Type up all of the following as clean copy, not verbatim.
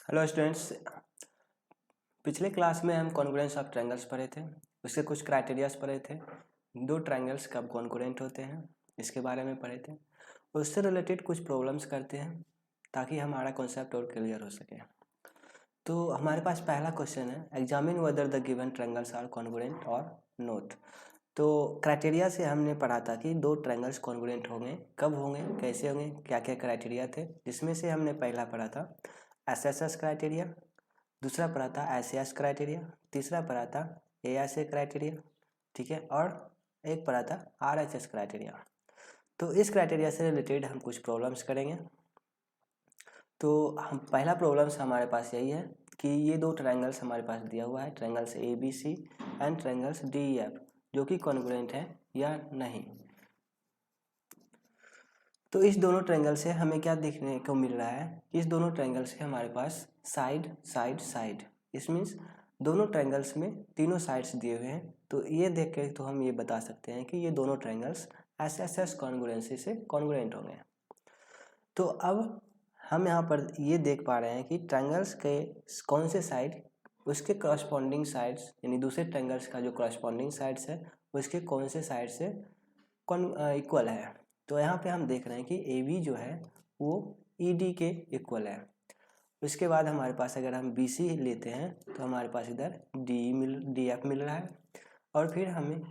Hello students, पिछले class में हम कॉन्ग्रुएंस ऑफ ट्रायंगल्स पढ़े थे। उसके कुछ क्राइटेरियाज पढ़े थे। दो ट्रायंगल्स कब कॉन्ग्रुएंट होते हैं इसके बारे में पढ़े थे। उससे रिलेटेड कुछ प्रॉब्लम्स करते हैं ताकि हमारा कॉन्सेप्ट और क्लियर हो सके। तो हमारे पास पहला क्वेश्चन है, examine whether the given triangles are congruent और नॉट। तो क्राइटेरिया से हमने पढ़ा था कि दो ट्रायंगल्स कॉन्ग्रुएंट होंगे, कब होंगे, कैसे होंगे, क्या क्या क्राइटेरिया थे, जिसमें से हमने पहला पढ़ा था एसएसएस क्राइटेरिया, दूसरा पढ़ा था एसएएस क्राइटेरिया, तीसरा पढ़ा था एएसए क्राइटेरिया, ठीक है, और एक पढ़ा था आरएचएस क्राइटेरिया। तो इस क्राइटेरिया से रिलेटेड हम कुछ प्रॉब्लम्स करेंगे। तो हम पहला प्रॉब्लम्स हमारे पास यही है कि ये दो ट्रायंगल्स हमारे पास दिया हुआ है, triangles A B C and triangles D E F, जो कि कॉन्ग्रुएंट है या नहीं। तो इस दोनों ट्रायंगल से हमें क्या देखने को मिल रहा है, इस दोनों ट्रायंगल से हमारे पास साइड साइड साइड, इस मीन्स दोनों ट्रायंगल्स में तीनों साइड्स दिए हुए हैं। तो ये देख के तो हम ये बता सकते हैं कि ये दोनों ट्रायंगल्स एसएसएस कॉन्ग्रुएंसी से कॉन्ग्रुएंट होंगे। तो अब हम यहाँ पर ये देख पा रहे हैं कि ट्रायंगल्स के कौन से साइड उसके करस्पॉन्डिंग साइड्स, यानी दूसरे ट्रायंगल्स का जो करस्पॉन्डिंग साइड्स है उसके कौन से साइड से इक्वल है। तो यहाँ पे हम देख रहे हैं कि ए बी जो है वो ई डी के इक्वल है। उसके बाद हमारे पास अगर हम बी सी लेते हैं तो हमारे पास इधर डी एफ मिल रहा है, और फिर हमें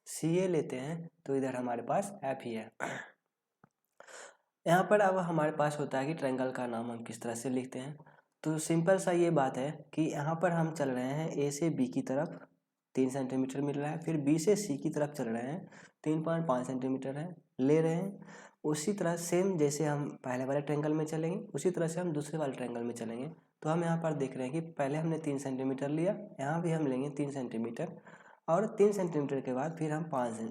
सी ए लेते हैं तो इधर हमारे पास एफ ही है। यहाँ पर अब हमारे पास होता है कि ट्रायंगल का नाम हम किस तरह से लिखते हैं। तो सिंपल सा ये बात है कि यहाँ पर हम चल रहे हैं ए से बी की तरफ 3 सेंटीमीटर मिल रहा है, फिर बी से सी की तरफ चल रहे हैं 3.5 सेंटीमीटर है ले रहे हैं। उसी तरह सेम जैसे हम पहले वाले ट्रायंगल में चलेंगे उसी तरह से हम दूसरे वाले ट्रायंगल में चलेंगे। तो हम यहाँ पर देख रहे हैं कि पहले हमने 3 सेंटीमीटर लिया, यहाँ भी हम लेंगे 3 सेंटीमीटर, और 3 सेंटीमीटर के बाद फिर हम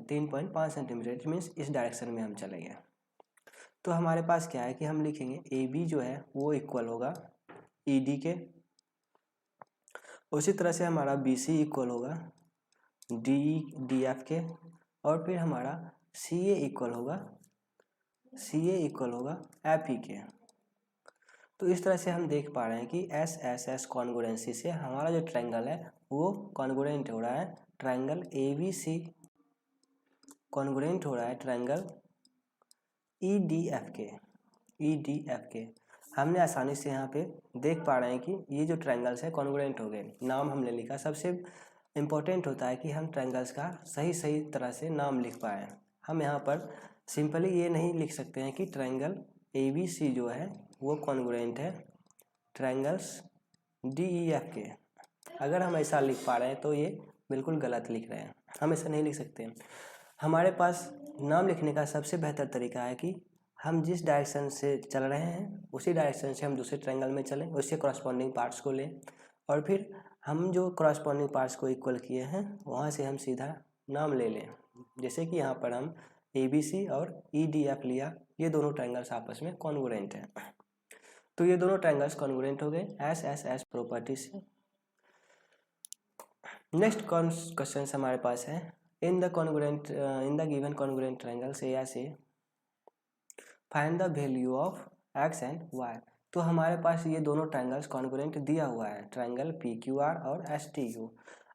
3.5 सेंटीमीटर, मीन्स इस डायरेक्शन में हम चलेंगे। तो हमारे पास क्या है कि हम लिखेंगे ए बी जो है वो इक्वल होगा ई डी के, उसी तरह से हमारा बी सी इक्वल होगा डी एफ के, और फिर हमारा सी ए इक्वल होगा एफ ई के। तो इस तरह से हम देख पा रहे हैं कि एस एस एस कॉन्ग्रुएंसी से हमारा जो ट्रायंगल है वो कॉन्ग्रुएंट हो रहा है triangle A B C, congruent हो रहा है ट्रायंगल ई डी एफ के। हमने आसानी से यहाँ पे देख पा रहे हैं कि ये जो ट्रायंगल्स है कॉन्ग्रुएंट हो गए। नाम हमने लिखा, सबसे इम्पोर्टेंट होता है कि हम ट्रायंगल्स का सही तरह से नाम लिख पाएँ। हम यहाँ पर सिंपली ये नहीं लिख सकते हैं कि ट्रायंगल ए बी सी जो है वो कॉन्ग्रुएंट है ट्रायंगल्स डी ई एफ के। अगर हम ऐसा लिख पा रहे हैं तो ये बिल्कुल गलत लिख रहे हैं, हम ऐसा नहीं लिख सकते। हमारे पास नाम लिखने का सबसे बेहतर तरीका है कि हम जिस डायरेक्शन से चल रहे हैं उसी डायरेक्शन से हम दूसरे ट्रायंगल में चलें, उसके कॉरस्पॉन्डिंग पार्ट्स को लें, और फिर हम जो कॉरस्पॉन्डिंग पार्ट्स को इक्वल किए हैं वहाँ से हम सीधा नाम ले लें। जैसे कि यहाँ पर हम ए बी सी और ई डी एफ लिया, ये दोनों ट्रायंगल्स आपस में कॉन्ग्रुएंट हैं। तो ये दोनों ट्रायंगल्स कॉन्ग्रुएंट हो गए एस एस एस प्रॉपर्टी से। नेक्स्ट क्वेश्चन हमारे पास है, in the given congruent triangles A S A find the value of X and Y. तो हमारे पास ये दोनों ट्रायंगल्स कॉन्ग्रुएंट दिया हुआ है, ट्रायंगल पी क्यू आर और एस टी यू।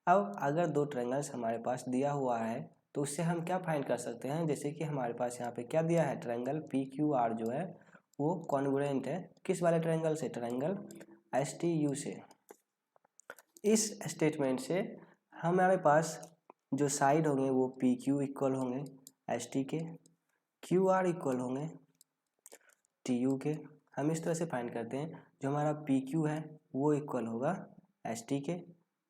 अब अगर दो ट्रायंगल्स हमारे पास दिया हुआ है तो उससे हम क्या फाइंड कर सकते हैं, जैसे कि हमारे पास यहाँ पे क्या दिया है, ट्रायंगल पी क्यू आर जो है वो कॉन्ग्रुएंट है किस वाले ट्रायंगल से, ट्रायंगल एस टी यू से। इस स्टेटमेंट से हमारे पास जो साइड होंगे वो पी क्यू इक्वल होंगे एस टी के, क्यू आर इक्वल होंगे टी यू के। हम इस तरह से फाइंड करते हैं, जो हमारा पी क्यू है वो इक्वल होगा एस टी के,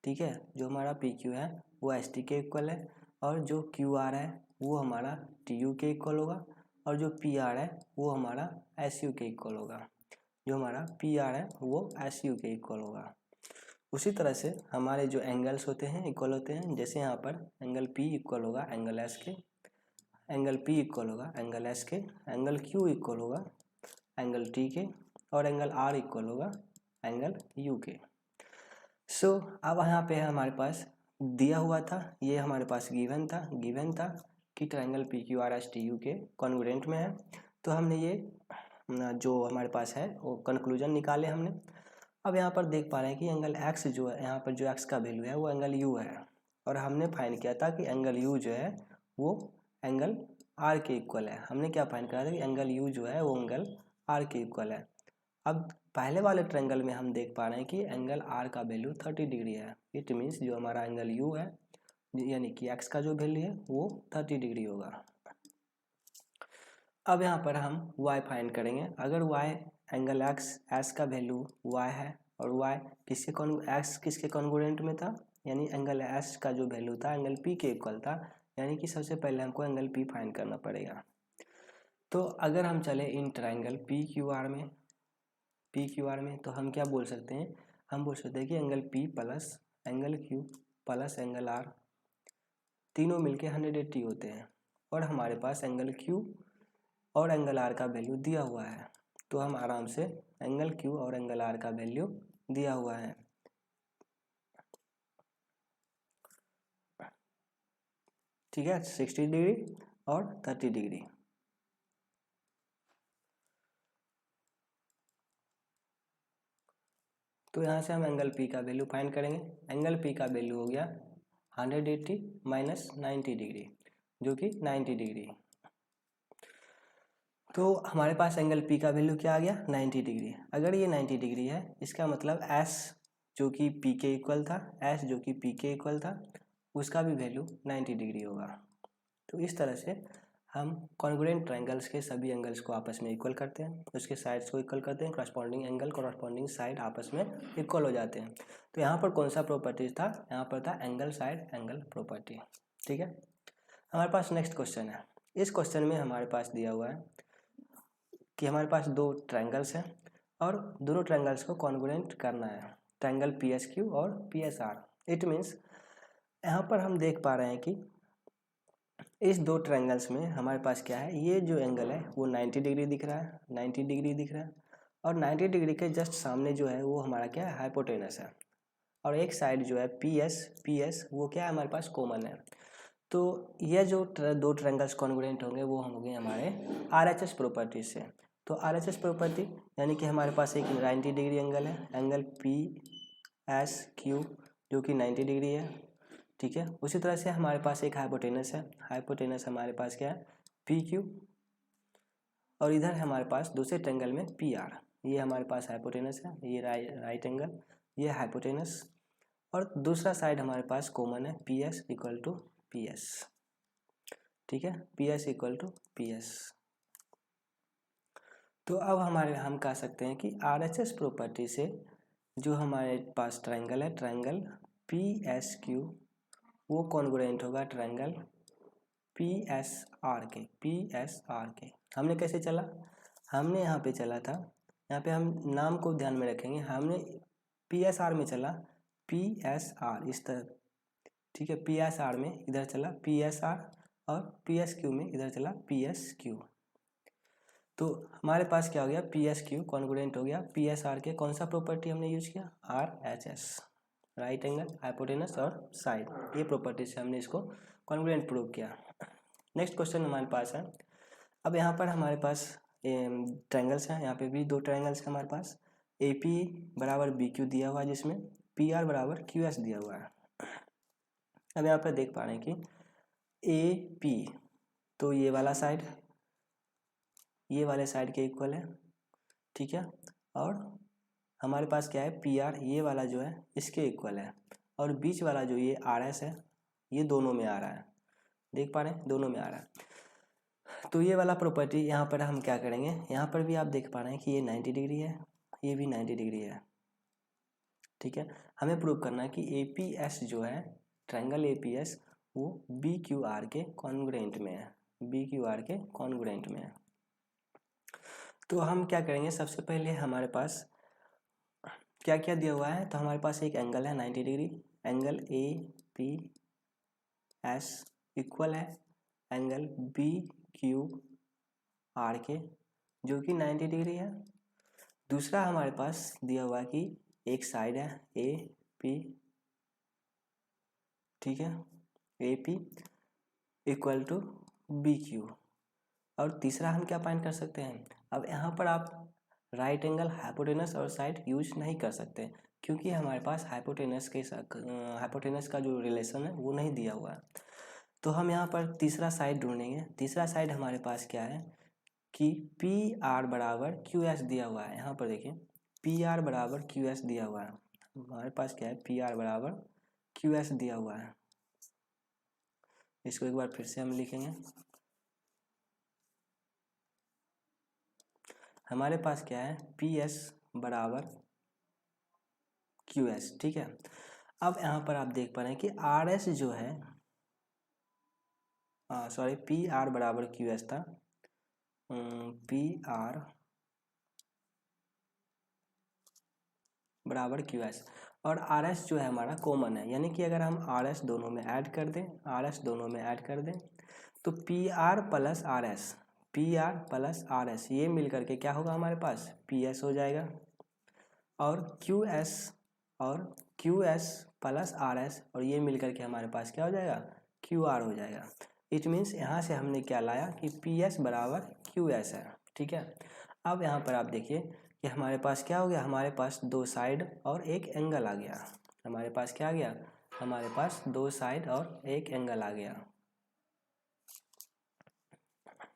ठीक है, जो हमारा पी क्यू है वो एस टी के इक्वल है, और जो क्यू आर है वो हमारा टी यू के इक्वल होगा, और जो पी आर है वो हमारा एस यू के इक्वल होगा, जो हमारा पी आर है वो एस यू के इक्वल होगा। उसी तरह से हमारे जो एंगल्स होते हैं इक्वल होते हैं, जैसे यहाँ पर एंगल पी इक्वल होगा एंगल एस के, एंगल पी इक्वल होगा एंगल एस के, एंगल क्यू इक्वल होगा एंगल टी के, और एंगल आर इक्वल होगा एंगल यू के। सो अब यहाँ पे हमारे पास दिया हुआ था, ये हमारे पास गिवन था कि triangle P Q R S T U के कॉन्ग्रुएंट में है। तो हमने ये जो हमारे पास है वो कंक्लूजन निकाले हमने। अब यहाँ पर देख पा रहे हैं कि एंगल एक्स जो है, यहाँ पर जो एक्स का वैल्यू है वो एंगल यू है, और हमने फाइंड किया था कि एंगल यू जो है वो एंगल आर के इक्वल है। हमने क्या फाइंड करा था कि एंगल यू जो है वो एंगल आर के इक्वल है। अब पहले वाले ट्रायंगल में हम देख पा रहे हैं कि एंगल आर का वैल्यू 30 डिग्री है। इट मीन्स जो हमारा एंगल यू है यानी कि एक्स का जो वैल्यू है वो 30 डिग्री होगा। अब यहाँ पर हम y फाइंड करेंगे। अगर y एंगल x का वैल्यू y है और y x किसके कॉन्ग्रुएंट में था, यानी एंगल s का जो वैल्यू था एंगल p के इक्वल था, यानी कि सबसे पहले हमको एंगल p फाइंड करना पड़ेगा। तो अगर हम चले in triangle P Q R में तो हम क्या बोल सकते हैं, हम बोल सकते हैं कि angle p plus angle q plus angle r तीनों मिलके 180 होते हैं, और हमारे पास एंगल q और एंगल आर का वैल्यू दिया हुआ है। तो हम आराम से एंगल क्यू और एंगल आर का वैल्यू दिया हुआ है, ठीक है, 60 डिग्री और 30 डिग्री। तो यहाँ से हम एंगल पी का वैल्यू फाइंड करेंगे। एंगल पी का वैल्यू हो गया 180 माइनस 90 डिग्री, जो कि 90 डिग्री। तो हमारे पास एंगल पी का वैल्यू क्या आ गया, 90 डिग्री। अगर ये 90 डिग्री है, इसका मतलब एस जो कि पी के इक्वल था, एस जो कि पी के इक्वल था, उसका भी वैल्यू 90 डिग्री होगा। तो इस तरह से हम कॉन्ग्रुएंट ट्रायंगल्स के सभी एंगल्स को आपस में इक्वल करते हैं, उसके साइड्स को इक्वल करते हैं, करस्पॉन्डिंग एंगल करस्पॉन्डिंग साइड आपस में इक्वल हो जाते हैं। तो यहाँ पर कौन सा प्रॉपर्टीज था, यहाँ पर था एंगल साइड एंगल प्रॉपर्टी, ठीक है। हमारे पास नेक्स्ट क्वेश्चन है। इस क्वेश्चन में हमारे पास दिया हुआ है कि हमारे पास दो ट्रायंगल्स हैं और दोनों ट्रायंगल्स को कॉन्ग्रुएंट करना है, ट्रायंगल पी एस क्यू और P S R. It means यहाँ पर हम देख पा रहे हैं कि इस दो ट्रायंगल्स में हमारे पास क्या है, ये जो एंगल है वो 90 डिग्री दिख रहा है, 90 डिग्री दिख रहा है, और 90 डिग्री के जस्ट सामने जो है वो हमारा क्या है, हाइपोटेनस है, और एक साइड जो है पी एस वो क्या है, हमारे पास कॉमन है। तो यह जो दो ट्रायंगल्स कॉन्ग्रुएंट होंगे वो होंगे हमारे RHS प्रॉपर्टी से। तो RHS प्रॉपर्टी यानी कि हमारे पास एक 90 डिग्री एंगल है, एंगल PSQ जो कि 90 डिग्री है, ठीक है। उसी तरह से हमारे पास एक हाइपोटेनस है, हाइपोटेनस हमारे पास क्या है, PQ, और इधर हमारे पास दूसरे ट्रायंगल में PR। ये हमारे पास हाइपोटेनस है, ये राइट एंगल, ये हाइपोटेनस, और दूसरा साइड हमारे पास कॉमन है, PS इक्वल टू PS, ठीक है, PS इक्वल टू PS। तो अब हम कह सकते हैं कि RHS प्रॉपर्टी से जो हमारे पास ट्रायंगल है, ट्रायंगल PSQ, वो कॉन्ग्रुएंट होगा ट्रायंगल PSR के। हमने कैसे चला, हमने यहाँ पे चला था, यहाँ पे हम नाम को ध्यान में रखेंगे, हमने PSR में चला, PSR इस तरह, ठीक है, PSR में इधर चला PSR, और PSQ में इधर चला PSQ। तो हमारे पास क्या हो गया, PSQ कॉन्ग्रुएंट हो गया PSR के। कौन सा प्रॉपर्टी हमने यूज किया, RHS, राइट एंगल, हाइपोटेनस और साइड, ये प्रॉपर्टी से हमने इसको कॉन्ग्रुएंट प्रूव किया। नेक्स्ट क्वेश्चन हमारे पास है। अब यहाँ पर हमारे पास ट्रायंगल्स हैं, यहाँ पे भी दो ट्रायंगल्स हैं हमारे पास, AP बराबर BQ दिया हुआ है, जिसमें PR बराबर QS दिया हुआ है। अब यहाँ पर देख पा रहे हैं कि AP तो ये वाला साइड ये वाले साइड के इक्वल है, ठीक है, और हमारे पास क्या है, PR ये वाला जो है इसके इक्वल है, और बीच वाला जो ये RS है ये दोनों में आ रहा है, देख पा रहे हैं, दोनों में आ रहा है। तो ये वाला प्रॉपर्टी यहाँ पर हम क्या करेंगे, यहाँ पर भी आप देख पा रहे हैं कि ये 90 डिग्री है, ये भी 90 डिग्री है, ठीक है। हमें प्रूव करना है कि APS जो है, ट्रायंगल APS वो BQR के कॉन्ग्रुएंट में है, BQR के कॉन्ग्रुएंट में है। तो हम क्या करेंगे, सबसे पहले हमारे पास क्या क्या दिया हुआ है, तो हमारे पास एक एंगल है 90 डिग्री, एंगल APS इक्वल है एंगल BQR के, जो कि 90 डिग्री है। दूसरा हमारे पास दिया हुआ है कि एक साइड है AP, ठीक है, AP इक्वल टू BQ, और तीसरा हम क्या फाइंड कर सकते हैं, अब यहाँ पर आप राइट एंगल, हाइपोटेनस और साइड यूज नहीं कर सकते, क्योंकि हमारे पास हाइपोटेनस का जो रिलेशन है वो नहीं दिया हुआ है। तो हम यहाँ पर तीसरा साइड ढूंढेंगे। तीसरा साइड हमारे पास क्या है कि पी आर बराबर क्यू एस दिया हुआ है। यहाँ पर देखिए पी आर बराबर क्यू एस दिया हुआ है। हमारे पास क्या है, पी आर बराबर क्यू एस दिया हुआ है। इसको एक बार फिर से हम लिखेंगे। हमारे पास क्या है, पी एस बराबर क्यू एस, ठीक है। अब यहाँ पर आप देख पा रहे हैं कि आर एस जो है, सॉरी, पी आर बराबर क्यू एस था, पी आर बराबर क्यू एस, और आर एस जो है हमारा कॉमन है, यानी कि अगर हम आर एस दोनों में ऐड कर दें, आर एस दोनों में ऐड कर दें, तो P R plus R S, P R plus R S ये मिल करके क्या होगा हमारे पास, पी एस हो जाएगा। और Q S plus R S और ये मिल करके हमारे पास क्या हो जाएगा, क्यू आर हो जाएगा। इट मीन्स यहाँ से हमने क्या लाया कि पी एस बराबर क्यू एस है, ठीक है। अब यहाँ पर आप देखिए कि हमारे पास क्या हो गया, हमारे पास दो साइड और एक एंगल आ गया। हमारे पास क्या आ गया, हमारे पास दो साइड और एक एंगल आ गया।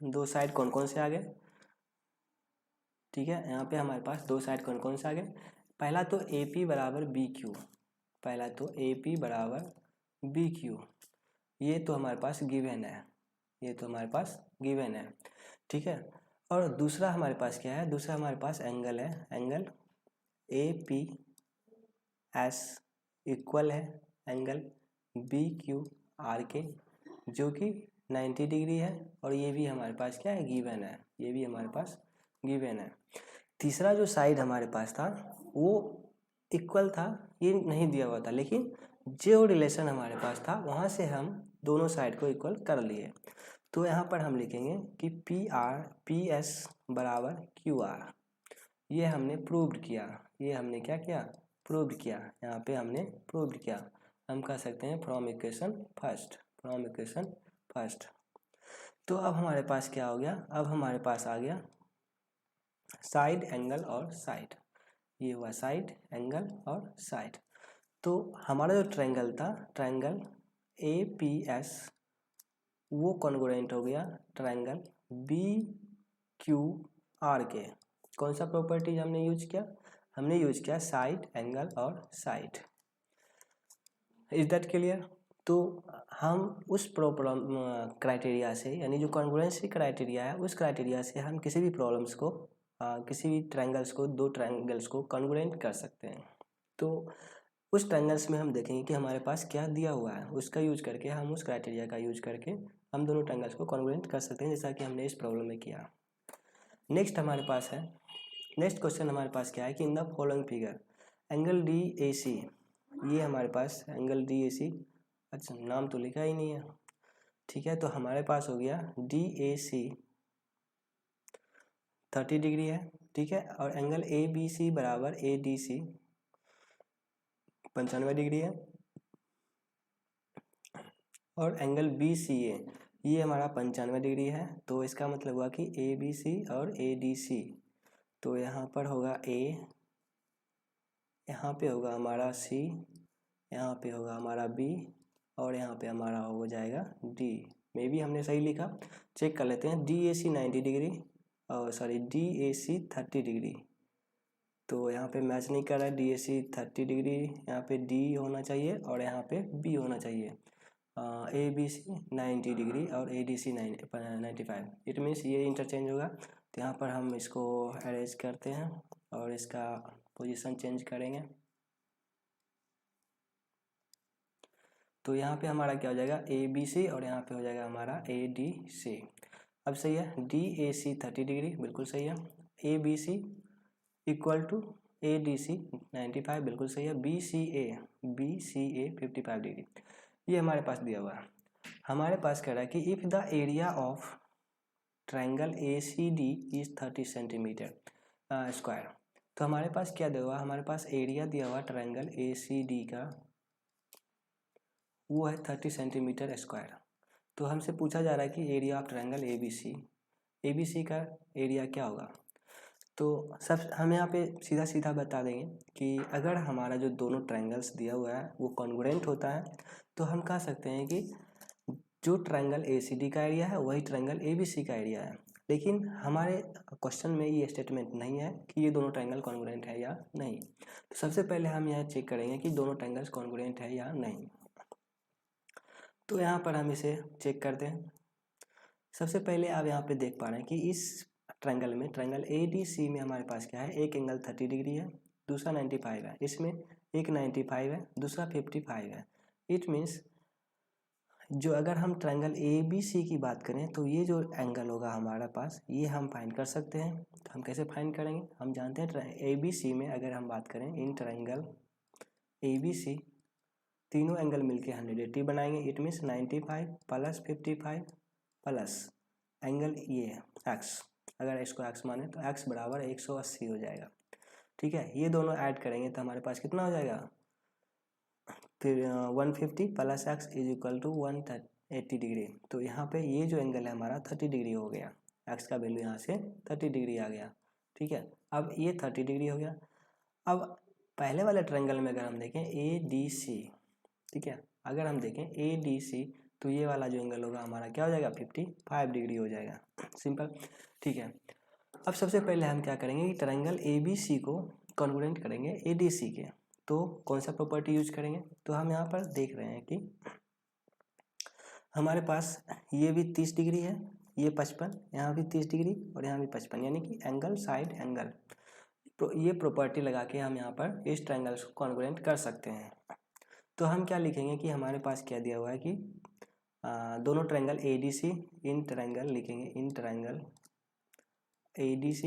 दो साइड कौन कौन से आ गए, ठीक है। यहाँ पे हमारे पास दो साइड कौन कौन से आ गए, पहला तो ए पी बराबर बी क्यू, पहला तो ए पी बराबर बी क्यू, ये तो हमारे पास गिवन है, ये तो हमारे पास गिवन है, ठीक है। और दूसरा हमारे पास क्या है, दूसरा हमारे पास एंगल है, angle A P S equal है एंगल बी क्यू आर के, जो कि 90 डिग्री है, और ये भी हमारे पास क्या है, गिवन है, ये भी हमारे पास गिवन है। तीसरा जो साइड हमारे पास था वो इक्वल था, ये नहीं दिया हुआ था, लेकिन जो रिलेशन हमारे पास था वहाँ से हम दोनों साइड को इक्वल कर लिए। तो यहाँ पर हम लिखेंगे कि पी एस बराबर क्यू आर, ये हमने प्रूव्ड किया, ये हमने क्या किया, प्रूव्ड किया। यहाँ पे हमने प्रूव्ड किया, हम कह सकते हैं फ्रॉम इक्वेशन फर्स्ट। तो अब हमारे पास क्या हो गया, अब हमारे पास आ गया साइड, एंगल और साइड, ये हुआ साइड, एंगल और साइड। तो हमारा जो ट्रायंगल था, ट्रायंगल ए पी एस, वो कॉन्ग्रुएंट हो गया ट्रायंगल बी क्यू आर के। कौन सा प्रॉपर्टीज हमने यूज किया, हमने यूज किया साइड, एंगल और साइड। Is that clear. तो हम उस प्रॉब्लम क्राइटेरिया से, यानी जो कॉन्ग्रुएंसी क्राइटेरिया है, उस क्राइटेरिया से हम किसी भी प्रॉब्लम्स को, किसी भी ट्रायंगल्स को, दो ट्रायंगल्स को कॉन्ग्रुएंट कर सकते हैं। तो उस ट्रायंगल्स में हम देखेंगे कि हमारे पास क्या दिया हुआ है, उसका यूज करके, हम उस क्राइटेरिया का यूज करके हम दोनों ट्रायंगल्स को कॉन्ग्रुएंट कर सकते हैं, जैसा कि हमने इस प्रॉब्लम में किया। नेक्स्ट हमारे पास है, नेक्स्ट क्वेश्चन हमारे पास क्या है कि in the following figure angle D A C, ये हमारे पास एंगल डी ए सी, अच्छा नाम तो लिखा ही नहीं है, ठीक है। तो हमारे पास हो गया डी ए सी 30 डिग्री है, ठीक है। और एंगल ए बी सी बराबर ए डी सी 95 डिग्री है, और एंगल बी सी ए ये हमारा 95 डिग्री है। तो इसका मतलब हुआ कि ए बी सी और ए डी सी, तो यहाँ पर होगा ए, यहाँ पे होगा हमारा सी, यहाँ पे होगा हमारा बी, और यहाँ पे हमारा हो जाएगा डी। मे बी हमने सही लिखा, चेक कर लेते हैं। डी ए सी 90 डिग्री, और sorry D A C 30 degree, तो यहाँ पे मैच नहीं कर रहा है। डी ए सी 30 डिग्री, यहाँ पे डी होना चाहिए और यहाँ पे बी होना चाहिए। ए बी सी 90 डिग्री और A D C 95, it means ये इंटरचेंज होगा। तो यहाँ पर हम इसको अरेंज करते हैं और इसका पोजीशन चेंज करेंगे। तो यहाँ पे हमारा क्या हो जाएगा, ए बी सी, और यहाँ पे हो जाएगा हमारा ए डी सी। अब सही है, डी ए सी 30 डिग्री बिल्कुल सही है, A B C equal to A D C 95 बिल्कुल सही है, बी सी ए 55 डिग्री, ये हमारे पास दिया हुआ है। हमारे पास कह रहा है कि if the area of triangle A C D is 30 centimetre square, तो हमारे पास क्या दिया हुआ, हमारे पास एरिया दिया हुआ ट्रायंगल ए सी डी का, वो है 30 सेंटीमीटर स्क्वायर। तो हमसे पूछा जा रहा है कि area of triangle A B C का एरिया क्या होगा। तो सब हम यहाँ पे सीधा सीधा बता देंगे कि अगर हमारा जो दोनों ट्रायंगल्स दिया हुआ है वो कॉन्ग्रुएंट होता है तो हम कह सकते हैं कि जो ट्रायंगल ACD का एरिया है वही ट्रायंगल ABC का एरिया है। लेकिन हमारे क्वेश्चन में ये स्टेटमेंट नहीं है कि ये दोनों ट्रायंगल कॉन्ग्रुएंट है या नहीं। तो सबसे पहले हम यहाँ चेक करेंगे कि दोनों ट्रायंगल्स कॉन्ग्रुएंट है या नहीं। तो यहाँ पर हम इसे चेक करते हैं। सबसे पहले आप यहाँ पे देख पा रहे हैं कि इस ट्रायंगल में ट्रायंगल ADC में हमारे पास क्या है, एक एंगल 30 डिग्री है, दूसरा 95 है, इसमें एक 95 है, दूसरा 55 है। इट मीन्स जो अगर हम ट्रायंगल ABC की बात करें तो ये जो एंगल होगा हमारे पास ये हम फाइंड कर सकते हैं। तो हम कैसे फाइंड करेंगे, हम जानते हैं ABC में अगर हम बात करें इन ट्रायंगल ABC तीनों एंगल मिलके 180 बनाएंगे। It means 95 plus 55 plus angle ये x, अगर इसको x माने तो x बराबर 180 हो जाएगा। ठीक है, ये दोनों ऐड करेंगे तो हमारे पास कितना हो जाएगा, फिर 150 plus x is equal to 180 degree. तो यहाँ पे ये जो एंगल है हमारा 30 डिग्री हो गया, x का वैल्यू यहाँ से 30 डिग्री आ गया। ठीक है, अब ये 30 डिग्री हो गया। अब पहले वाले ट्रायंगल में अगर हम देखें ADC, ठीक है, अगर हम देखें ADC तो ये वाला जो एंगल होगा हमारा क्या हो जाएगा, 55 डिग्री हो जाएगा। सिंपल। ठीक है, अब सबसे पहले हम क्या करेंगे कि ट्रायंगल ABC को कॉन्ग्रुएंट करेंगे ADC के। तो कौन सा प्रॉपर्टी यूज करेंगे, तो हम यहाँ पर देख रहे हैं कि हमारे पास ये भी 30 डिग्री है, ये 55, यहाँ भी 30 डिग्री और यहाँ भी 55, यानी कि एंगल साइड एंगल। तो ये प्रॉपर्टी लगा के हम यहाँ पर इस ट्रायंगल्स को कॉन्ग्रुएंट कर सकते हैं। तो हम क्या लिखेंगे कि हमारे पास क्या दिया हुआ है कि दोनों ट्रायंगल ADC, इन ट्रायंगल लिखेंगे, in triangle ADC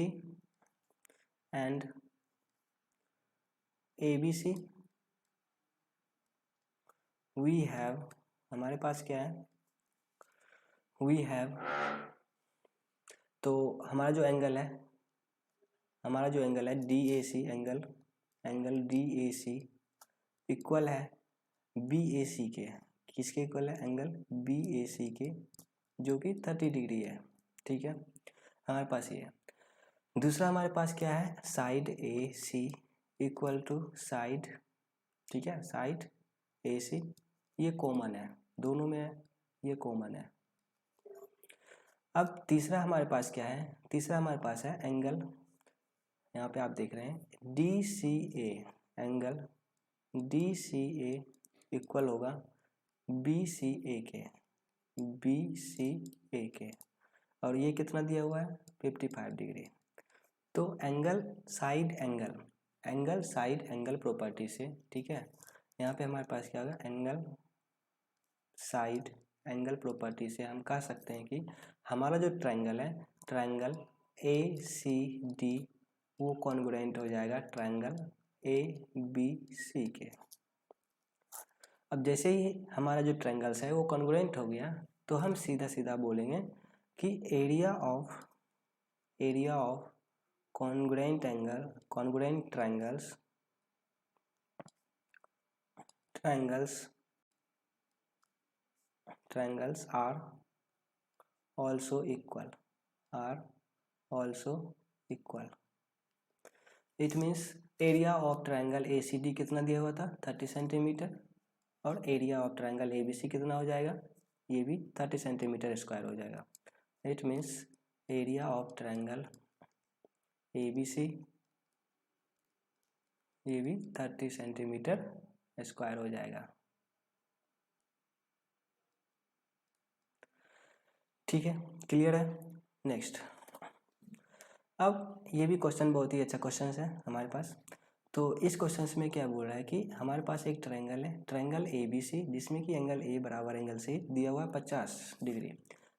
and ABC we have, हमारे पास क्या है, वी हैव, तो हमारा जो एंगल है, हमारा जो एंगल है DAC, एंगल DAC इक्वल है BAC के। किसके इक्वल है, एंगल BAC के, जो कि 30 डिग्री है। ठीक है, हमारे पास ये है। दूसरा हमारे पास क्या है, side AC equal to side, ठीक है, साइड AC, ये कॉमन है, दोनों में है, ये कॉमन है। अब तीसरा हमारे पास क्या है, तीसरा हमारे पास है एंगल, यहाँ पे आप देख रहे हैं DCA, एंगल DCA इक्वल होगा BCA के, और ये कितना दिया हुआ है, 55 डिग्री। तो एंगल साइड एंगल प्रॉपर्टी से, ठीक है, यहाँ पे हमारे पास क्या होगा, एंगल साइड एंगल प्रॉपर्टी से हम कह सकते हैं कि हमारा जो ट्रायंगल है, ट्रायंगल ACD वो कॉन्ग्रुएंट हो जाएगा ट्रायंगल ABC के। अब जैसे ही हमारा जो ट्रायंगल्स है वो कॉन्ग्रुएंट हो गया तो हम सीधा सीधा बोलेंगे कि area of congruent triangles are also equal. It means area of triangle ACD कितना दिया हुआ था, 30 सेंटीमीटर, और एरिया ऑफ ट्रायंगल ABC कितना हो जाएगा, ये भी 30 सेंटीमीटर स्क्वायर हो जाएगा। It means area of triangle ABC ये भी 30 सेंटीमीटर स्क्वायर हो जाएगा। ठीक है, क्लियर है। नेक्स्ट, अब ये भी क्वेश्चन बहुत ही अच्छा क्वेश्चन है हमारे पास। तो इस क्वेश्चन में क्या बोल रहा है कि हमारे पास एक ट्रायंगल है, ट्रायंगल ABC, जिसमें कि एंगल A बराबर एंगल C दिया हुआ है 50 डिग्री।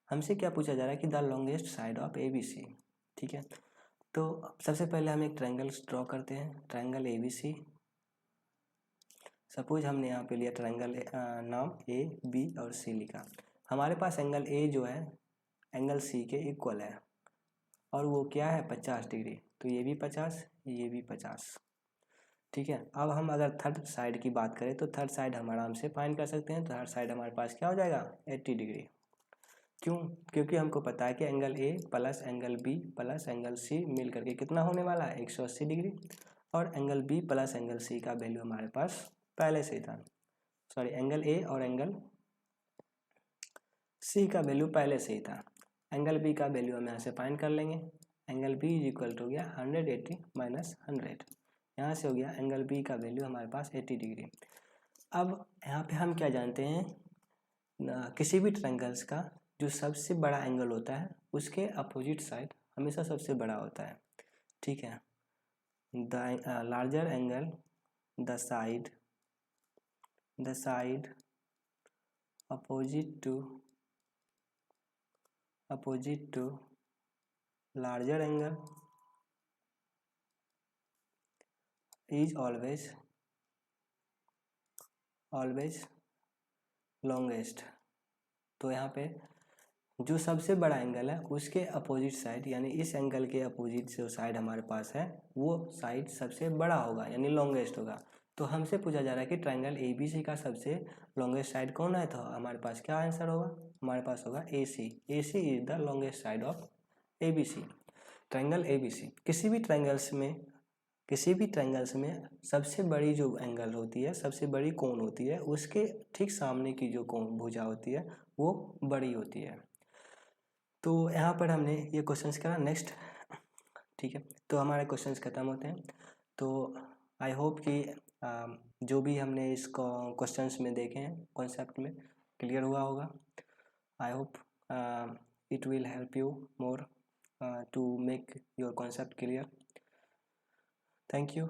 हमसे क्या पूछा जा रहा है कि the longest side of ABC। ठीक है, तो सबसे पहले हम एक ट्रायंगल ड्रॉ करते हैं, ट्रायंगल ABC। सपोज हमने यहाँ पे लिया ट्रायंगल नाम A, B और C लिखा। हमारे पास एंगल A जो है एंगल C के इक्वल है और वो क्या है, 50 डिग्री। तो ये भी 50, ये भी 50। ठीक है, अब हम अगर थर्ड साइड की बात करें तो थर्ड साइड हम आराम से फाइंड कर सकते हैं। तो थर्ड साइड हमारे पास क्या हो जाएगा, 80 डिग्री। क्यों? क्योंकि हमको पता है कि angle A plus angle B plus angle C मिल करके कितना होने वाला है 180 डिग्री, और angle B plus angle C का वैल्यू हमारे पास पहले से ही था। सॉरी, एंगल ए और एंगल सी का वैल्यू पहले से ही था। एंगल बी का वैल्यू हम यहाँ से फाइंड कर लेंगे। Angle B is equal to हो गया 180 माइनस 100। यहाँ से हो गया एंगल बी का वैल्यू हमारे पास 80 डिग्री। अब यहाँ पे हम क्या जानते हैं, किसी भी ट्रायंगल्स का जो सबसे बड़ा एंगल होता है उसके अपोजिट साइड हमेशा सबसे बड़ा होता है। ठीक है, the larger angle the side opposite to larger angle is always longest। तो यहाँ पे जो सबसे बड़ा एंगल है उसके अपोजिट साइड, यानी इस एंगल के अपोजिट जो साइड हमारे पास है वो साइड सबसे बड़ा होगा, यानी लॉन्गेस्ट होगा। तो हमसे पूछा जा रहा है कि ट्रायंगल ABC का सबसे लॉन्गेस्ट साइड कौन है, तो हमारे पास क्या आंसर होगा, हमारे पास होगा AC। AC is the longest side of ABC। Triangle ABC किसी भी ट्रायंगल्स में सबसे बड़ी जो एंगल होती है, सबसे बड़ी कोण होती है, उसके ठीक सामने की जो कोण भुजा होती है वो बड़ी होती है। तो यहाँ पर हमने ये क्वेश्चंस करा। नेक्स्ट, ठीक है, तो हमारे क्वेश्चंस खत्म होते हैं। तो आई होप कि जो भी हमने इस क्वेश्चंस में देखे हैं कॉन्सेप्ट में क्लियर हुआ होगा। I hope it will help you more to make your concept clear. Thank you.